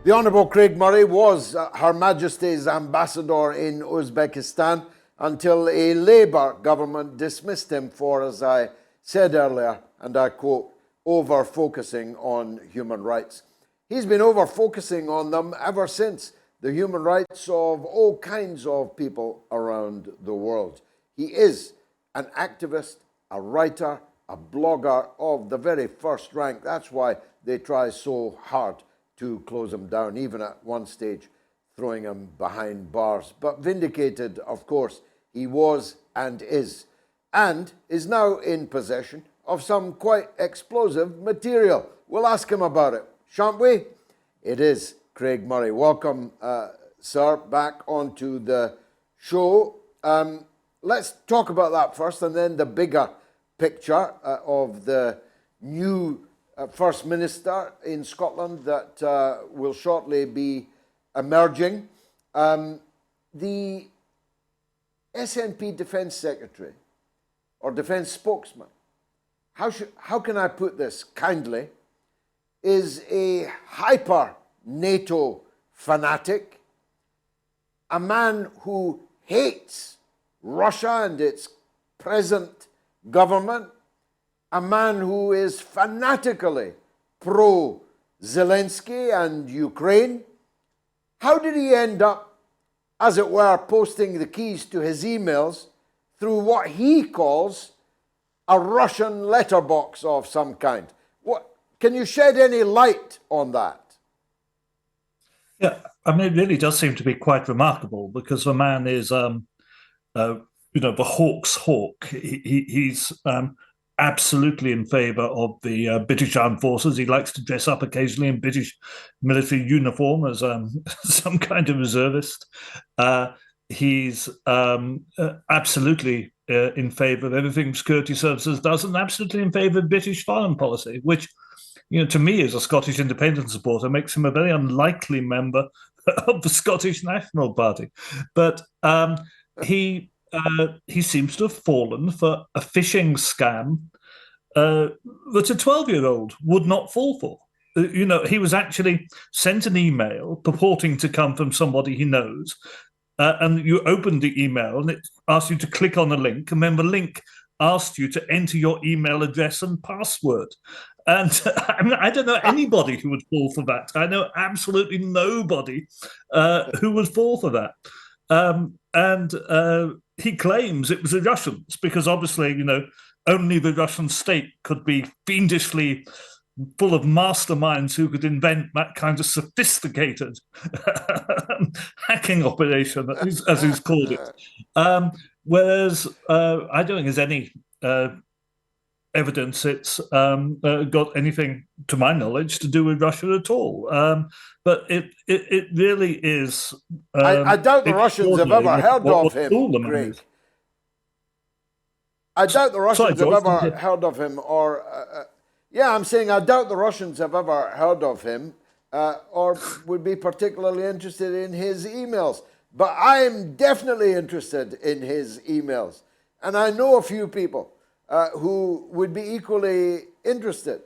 The Honourable Craig Murray was Her Majesty's ambassador in Uzbekistan until a Labour government dismissed him for, as I said earlier, and I quote, over-focusing on human rights. He's been over-focusing on them ever since, the human rights of all kinds of people around the world. He is an activist, a writer, a blogger of the very first rank. That's why they try so hard to close him down, even at one stage throwing him behind bars. But vindicated, of course, he was and is now in possession of some quite explosive material. We'll ask him about it, shan't we? It is Craig Murray. Welcome, sir, back onto the show. Let's talk about that first, and then the bigger picture of the new First Minister in Scotland that will shortly be emerging. The SNP Defence Secretary, or Defence Spokesman, how can I put this kindly, is a hyper-NATO fanatic, a man who hates Russia and its present government, a man who is fanatically pro-Zelensky and Ukraine. How did he end up, as it were, posting the keys to his emails through what he calls a Russian letterbox of some kind? Can you shed any light on that? Yeah, I mean, it really does seem to be quite remarkable, because the man is, the hawk's hawk. He's absolutely in favour of the British Armed Forces. He likes to dress up occasionally in British military uniform as some kind of reservist. He's absolutely in favour of everything security services does, and absolutely in favour of British foreign policy, which, to me, as a Scottish independent supporter, makes him a very unlikely member of the Scottish National Party. But he seems to have fallen for a phishing scam that a 12-year-old would not fall for. He was actually sent an email purporting to come from somebody he knows, and you opened the email and it asked you to click on a link, and then the link asked you to enter your email address and password. And I don't know anybody who would fall for that. I know absolutely nobody who would fall for that. And he claims it was the Russians, because obviously, only the Russian state could be fiendishly full of masterminds who could invent that kind of sophisticated hacking operation, as he's called it. Whereas I don't think there's any evidence it's got anything, to my knowledge, to do with Russia at all. But it really is. I doubt the Russians have ever heard of him, Craig. I doubt the Russians have ever heard of him, or I'm saying I doubt the Russians have ever heard of him, or would be particularly interested in his emails. But I'm definitely interested in his emails, and I know a few people who would be equally interested.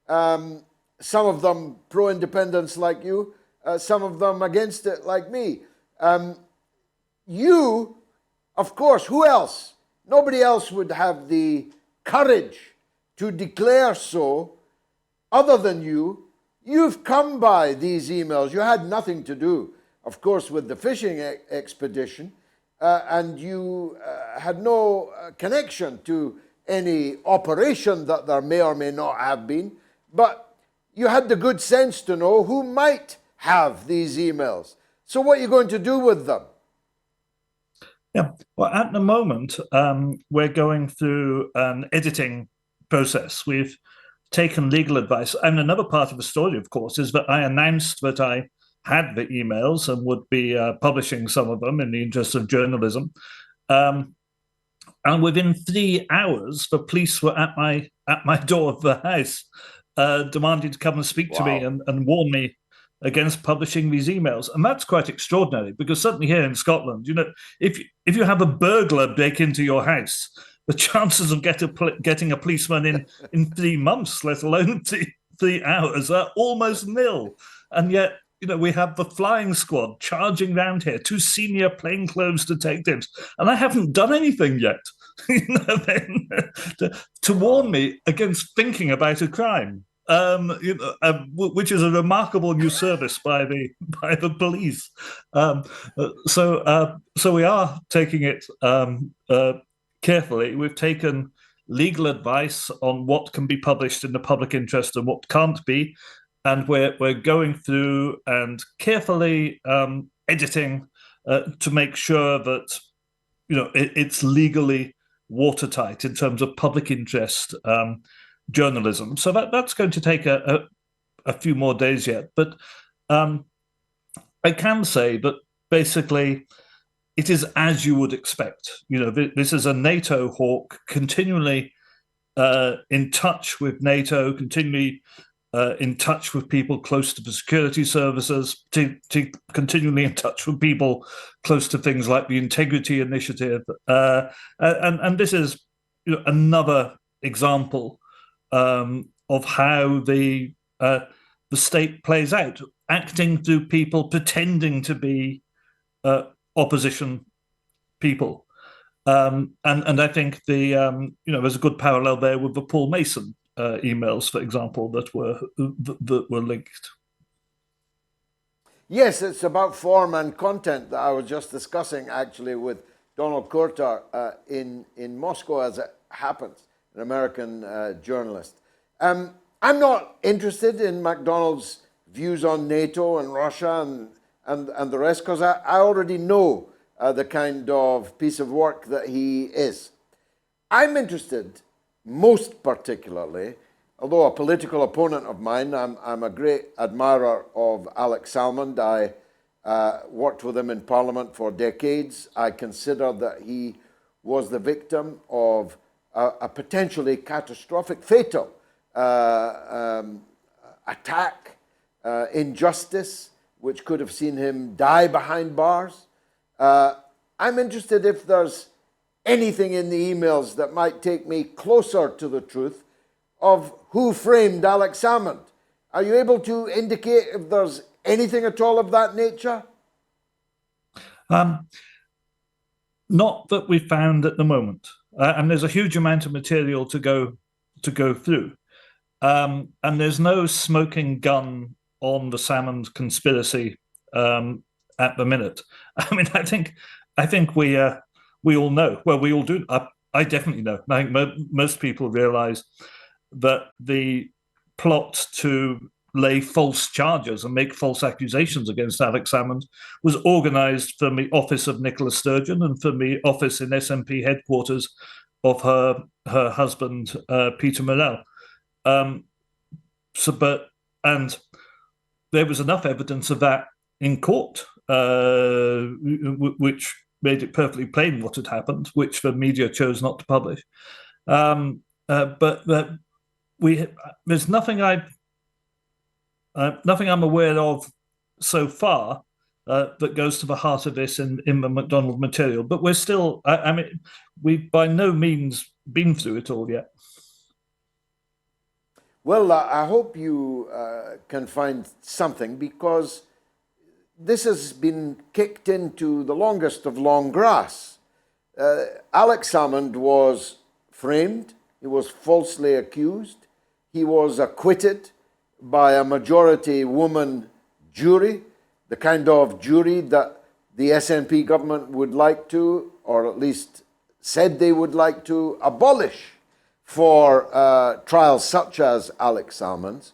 Some of them pro-independence like you, some of them against it like me. You, of course, who else? Nobody else would have the courage to declare so other than you. You've come by these emails. You had nothing to do, of course, with the fishing expedition, and you had no connection to any operation that there may or may not have been, but you had the good sense to know who might have these emails. So what are you going to do with them? Yeah, well, at the moment, we're going through an editing process. We've taken legal advice. And another part of the story, of course, is that I announced that I had the emails and would be publishing some of them in the interest of journalism. And within 3 hours, the police were at my door of the house, demanding to come and speak to me and warn me against publishing these emails. And that's quite extraordinary, because certainly here in Scotland, if you have a burglar break into your house, the chances of getting a policeman in 3 months, let alone 3 hours, are almost nil. And yet we have the flying squad charging round here, 2 senior plainclothes detectives, and I haven't done anything yet. To warn me against thinking about a crime, which is a remarkable new service by the police. So we are taking it carefully. We've taken legal advice on what can be published in the public interest and what can't be, and we're going through and carefully editing to make sure that it's legally watertight in terms of public interest journalism. So that's going to take a few more days yet. But I can say that basically it is as you would expect. This is a NATO hawk, continually in touch with NATO, continually in touch with people close to the security services, to continually in touch with people close to things like the Integrity Initiative, and this is another example of how the state plays out, acting through people pretending to be opposition people, and I think there's a good parallel there with the Paul Mason emails, for example, that were linked. Yes, it's about form and content that I was just discussing actually with Donald Courter in Moscow, as it happens, an American journalist. I'm not interested in McDonald's views on NATO and Russia and the rest, because I already know the kind of piece of work that he is. I'm interested most particularly, although a political opponent of mine, I'm a great admirer of Alex Salmond. I worked with him in Parliament for decades. I consider that he was the victim of a potentially catastrophic, fatal attack, injustice, which could have seen him die behind bars. I'm interested if there's anything in the emails that might take me closer to the truth of who framed Alex Salmond. Are you able to indicate if there's anything at all of that nature? Not that we found at the moment, and there's a huge amount of material to go through, and there's no smoking gun on the Salmond conspiracy at the minute. I mean, I think we all know. Well, we all do. I definitely know. I think most people realise that the plot to lay false charges and make false accusations against Alex Salmond was organised from the office of Nicola Sturgeon and from the office in SNP headquarters of her husband, Peter Morell. And there was enough evidence of that in court, which made it perfectly plain what had happened, which the media chose not to publish. But there's nothing I'm aware of so far that goes to the heart of this in the McDonald material. But we're still, we've by no means been through it all yet. Well, I hope you can find something, because this has been kicked into the longest of long grass. Alex Salmond was framed. He was falsely accused. He was acquitted by a majority woman jury, the kind of jury that the SNP government would like to, or at least said they would like to, abolish for trials such as Alex Salmond's.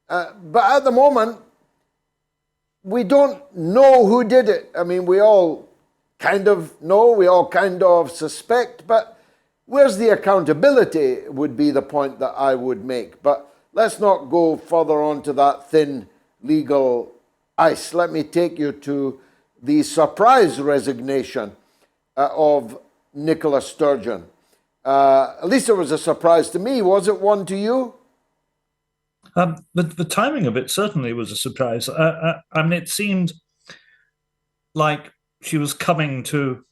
But at the moment, we don't know who did it. I mean, we all kind of know, we all kind of suspect, but where's the accountability would be the point that I would make. But let's not go further on to that thin legal ice. Let me take you to the surprise resignation of Nicola Sturgeon. At least it was a surprise to me. Was it one to you? The timing of it certainly was a surprise. I mean, it seemed like she was coming to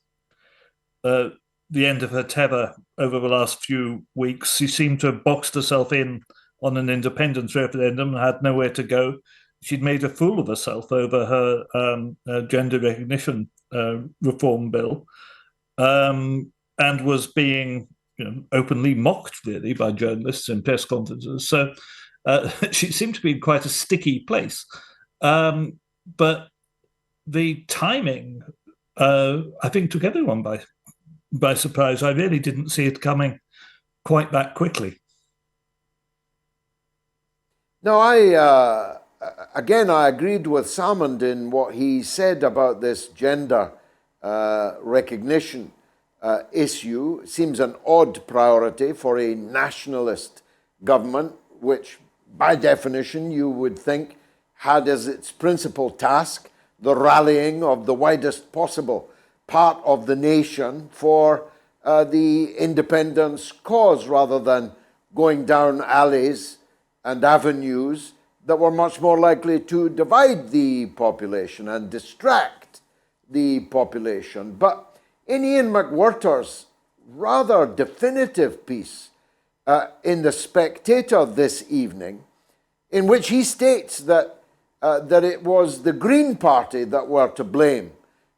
the end of her tether over the last few weeks. She seemed to have boxed herself in on an independence referendum and had nowhere to go. she'd made a fool of herself over her gender recognition reform bill, and was being openly mocked really by journalists in press conferences. So she seemed to be in quite a sticky place. But the timing, I think, took everyone by surprise. I really didn't see it coming quite that quickly. No, again, I agreed with Salmond in what he said about this gender recognition issue. It seems an odd priority for a nationalist government, which by definition you would think had as its principal task the rallying of the widest possible part of the nation for the independence cause, rather than going down alleys and avenues that were much more likely to divide the population and distract the population. But in Ian McWhirter's rather definitive piece in The Spectator this evening, in which he states that it was the Green Party that were to blame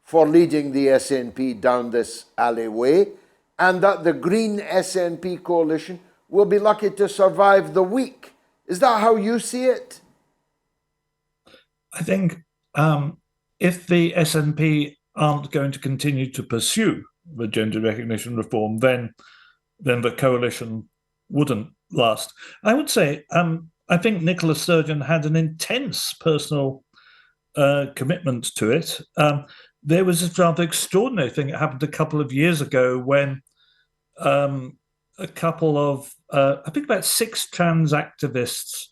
for leading the SNP down this alleyway, and that the Green SNP coalition will be lucky to survive the week. Is that how you see it? I think if the SNP aren't going to continue to pursue the gender recognition reform, then the coalition wouldn't last. I would say I think Nicola Sturgeon had an intense personal commitment to it. There was this rather extraordinary thing that happened a couple of years ago when a couple of, I think about 6 trans activists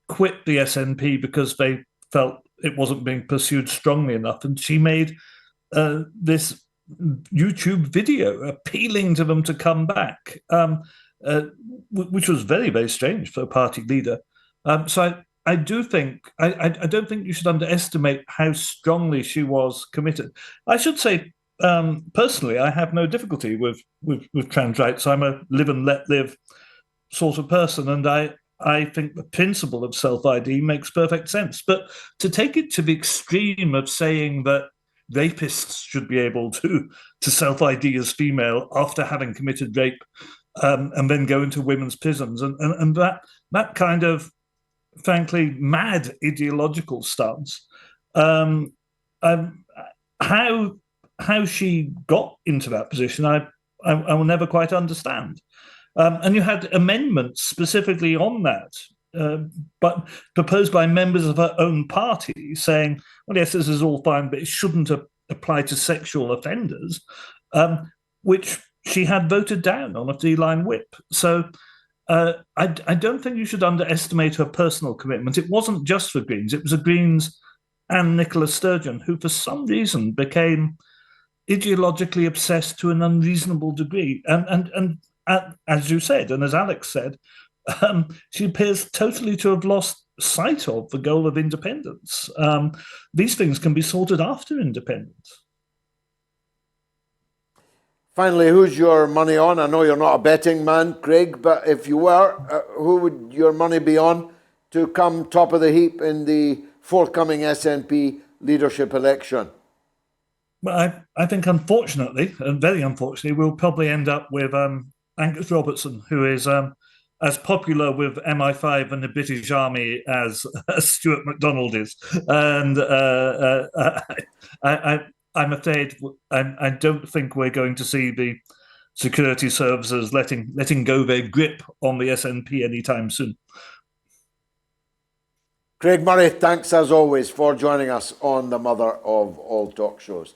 quit the SNP because they felt it wasn't being pursued strongly enough. And she made this YouTube video appealing to them to come back, which was very, very strange for a party leader. So I do think, I don't think you should underestimate how strongly she was committed. I should say, personally, I have no difficulty with trans rights. I'm a live and let live sort of person, and I think the principle of self-ID makes perfect sense. But to take it to the extreme of saying that rapists should be able to self-ID as female after having committed rape, and then go into women's prisons, and that kind of, frankly, mad ideological stance, how she got into that position, I will never quite understand. And you had amendments specifically on that, but proposed by members of her own party, saying, well, yes, this is all fine, but it shouldn't apply to sexual offenders, which she had voted down on a 3-line whip. So I don't think you should underestimate her personal commitment. It wasn't just for Greens, it was the Greens and Nicola Sturgeon, who for some reason became ideologically obsessed to an unreasonable degree. And as you said, and as Alex said, she appears totally to have lost sight of the goal of independence. These things can be sorted after independence. Finally, who's your money on? I know you're not a betting man, Craig, but if you were, who would your money be on to come top of the heap in the forthcoming SNP leadership election? Well, I think, unfortunately, and very unfortunately, we'll probably end up with Angus Robertson, who is as popular with MI5 and the British Army as Stewart McDonald is. And I'm afraid I don't think we're going to see the security services letting go their grip on the SNP anytime soon. Craig Murray, thanks as always for joining us on the mother of all talk shows.